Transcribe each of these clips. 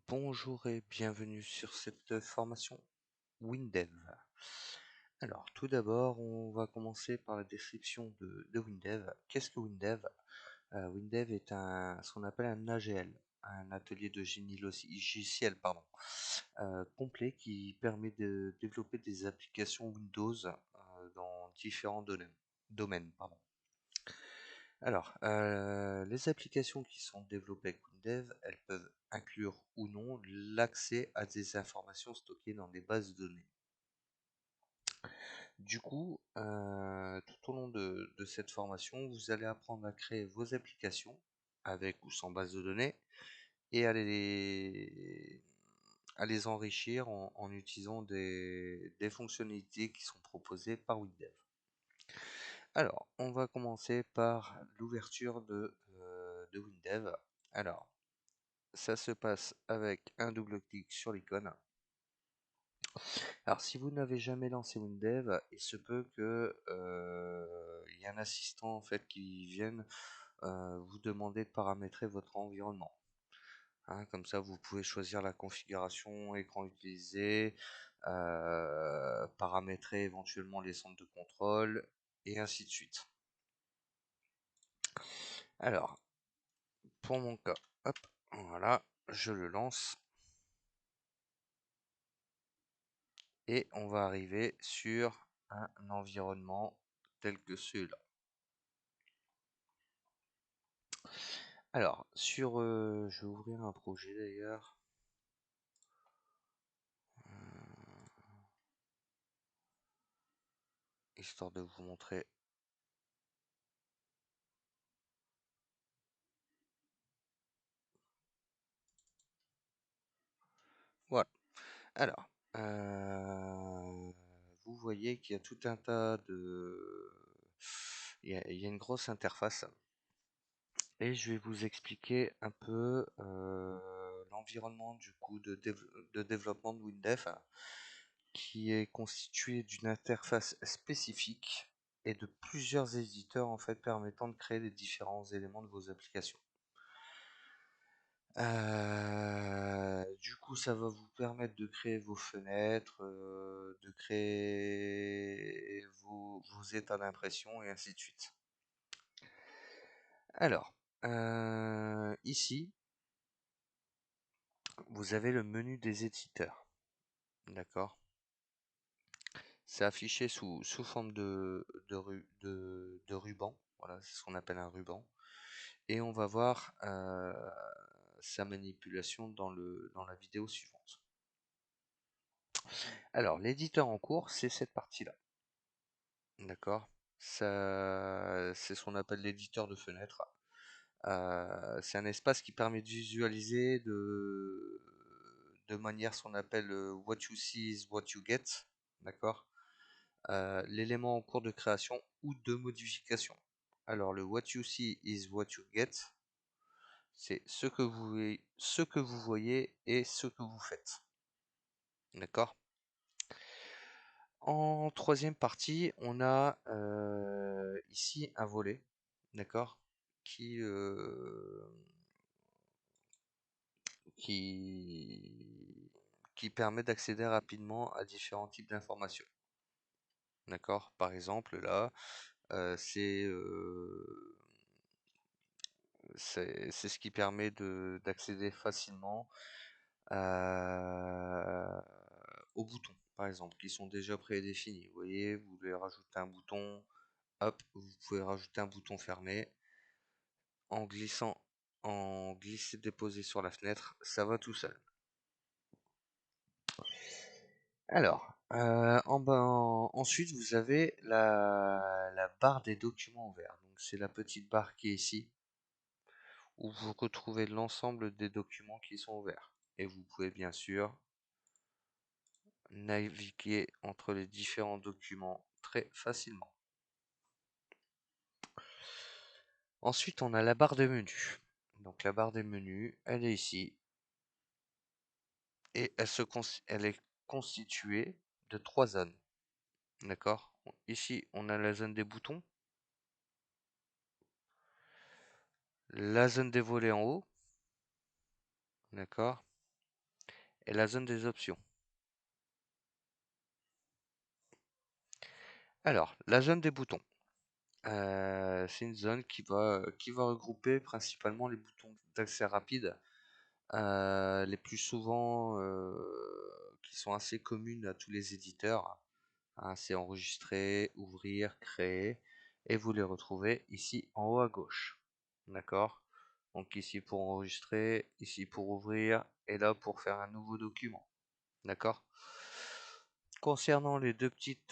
Bonjour et bienvenue sur cette formation WinDev. Alors, tout d'abord, on va commencer par la description de WinDev. Qu'est-ce que WinDev? WinDev est ce qu'on appelle un AGL, un atelier de génie logiciel, complet qui permet de développer des applications Windows dans différents domaines. Alors, les applications qui sont développées avec WinDev, elles peuvent inclure ou non l'accès à des informations stockées dans des bases de données. Du coup, tout au long de cette formation, vous allez apprendre à créer vos applications avec ou sans base de données et à les enrichir en utilisant des fonctionnalités qui sont proposées par WinDev. Alors, on va commencer par l'ouverture de WinDev. Alors, ça se passe avec un double clic sur l'icône. Alors, si vous n'avez jamais lancé WinDev, il se peut que il y ait un assistant en fait qui vienne vous demander de paramétrer votre environnement. Comme ça, vous pouvez choisir la configuration écran utilisé, paramétrer éventuellement les centres de contrôle et ainsi de suite. Alors, pour mon cas, hop, voilà, je le lance et on va arriver sur un environnement tel que celui-là. Alors, je vais ouvrir un projet d'ailleurs. Histoire de vous montrer. Voilà. Alors, vous voyez qu'il y a tout un tas de... il y a une grosse interface. Et je vais vous expliquer un peu l'environnement du coup de développement de WinDev qui est constitué d'une interface spécifique et de plusieurs éditeurs en fait permettant de créer les différents éléments de vos applications. Du coup, ça va vous permettre de créer vos fenêtres, de créer vos états d'impression et ainsi de suite. Alors, ici, vous avez le menu des éditeurs. D'accord? C'est affiché sous forme de ruban. Voilà, c'est ce qu'on appelle un ruban. Et on va voir sa manipulation dans la vidéo suivante. Alors, l'éditeur en cours, c'est cette partie-là. D'accord? Ça, c'est ce qu'on appelle l'éditeur de fenêtre. C'est un espace qui permet de visualiser de manière ce qu'on appelle what you see is what you get. D'accord? L'élément en cours de création ou de modification. Alors, le what you see is what you get, c'est ce que vous voyez et ce que vous faites. D'accord? En troisième partie, on a ici un volet, d'accord, qui, euh, qui, qui permet d'accéder rapidement à différents types d'informations. D'accord? Par exemple, là, c'est ce qui permet d'accéder facilement aux boutons, par exemple, qui sont déjà prédéfinis. Vous voyez, vous voulez rajouter un bouton, hop, vous pouvez rajouter un bouton fermé. En glissant, en glisser-déposer sur la fenêtre, ça va tout seul. Alors, ensuite, vous avez la barre des documents ouverts. Donc, c'est la petite barre qui est ici, où vous retrouvez l'ensemble des documents qui sont ouverts. Et vous pouvez bien sûr naviguer entre les différents documents très facilement. Ensuite, on a la barre de menu. Donc, la barre des menus, elle est ici. Et elle est constituée de 3 zones. D'accord? Ici, on a la zone des boutons, la zone des volets en haut, d'accord? et la zone des options. Alors, la zone des boutons. C'est une zone qui va regrouper principalement les boutons d'accès rapide, les plus souvent qui sont assez communes à tous les éditeurs. Hein, c'est enregistrer, ouvrir, créer, et vous les retrouvez ici en haut à gauche. D'accord? Donc ici pour enregistrer, ici pour ouvrir, et là pour faire un nouveau document. D'accord? Concernant les deux petites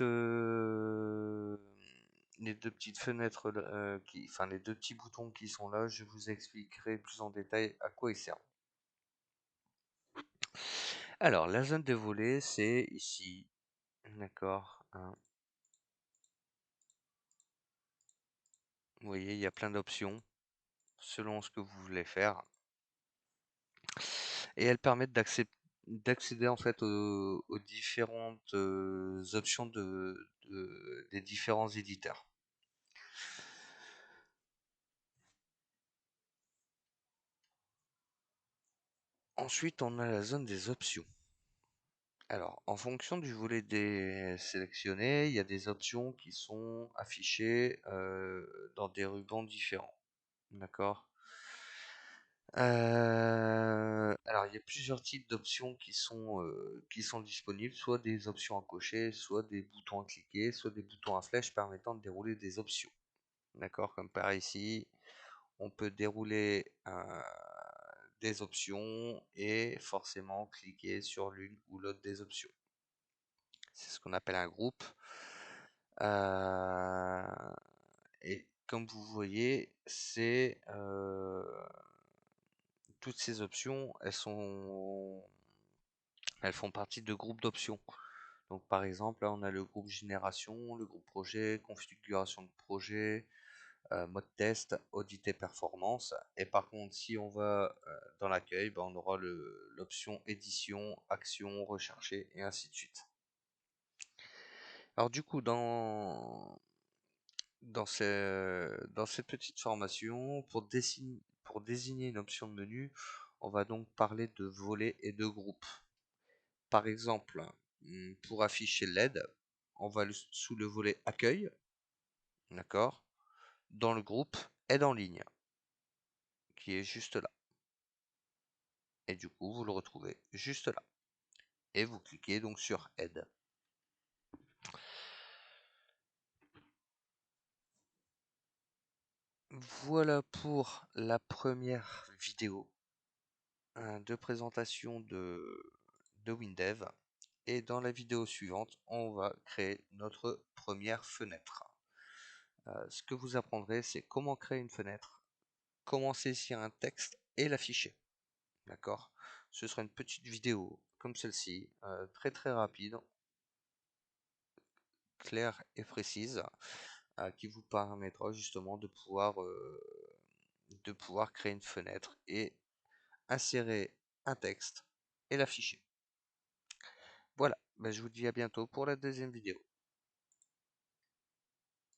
fenêtres, enfin les deux petits boutons qui sont là, je vous expliquerai plus en détail à quoi ils servent. Alors, la zone des volets, c'est ici. D'accord. Hein. Vous voyez, il y a plein d'options selon ce que vous voulez faire. Et elles permettent d'accéder en fait aux différentes options des différents éditeurs. Ensuite, on a la zone des options. Alors, en fonction du volet sélectionné, il y a des options qui sont affichées dans des rubans différents. D'accord? Alors, il y a plusieurs types d'options qui sont disponibles, soit des options à cocher, soit des boutons à cliquer, soit des boutons à flèche permettant de dérouler des options. D'accord? Comme par ici, on peut dérouler des options et forcément cliquer sur l'une ou l'autre des options. C'est ce qu'on appelle un groupe. Et comme vous voyez, toutes ces options, elles font partie de groupes d'options. Donc par exemple, là on a le groupe génération, le groupe projet, configuration de projet, mode test, audit et performance. Et par contre, si on va dans l'accueil, on aura l'option édition, action, rechercher et ainsi de suite. Alors du coup, dans cette petite formation, pour désigner une option de menu, on va donc parler de volets et de groupes. Par exemple, pour afficher l'aide, on va sous le volet accueil, d'accord, dans le groupe aide en ligne, qui est juste là. Et du coup, vous le retrouvez juste là. Et vous cliquez donc sur aide. Voilà pour la première vidéo de présentation de WinDev. Et dans la vidéo suivante, on va créer notre première fenêtre. Ce que vous apprendrez, c'est comment créer une fenêtre, comment saisir un texte et l'afficher. D'accord? Ce sera une petite vidéo comme celle-ci, très très rapide, claire et précise, qui vous permettra justement de pouvoir créer une fenêtre et insérer un texte et l'afficher. Voilà, je vous dis à bientôt pour la deuxième vidéo.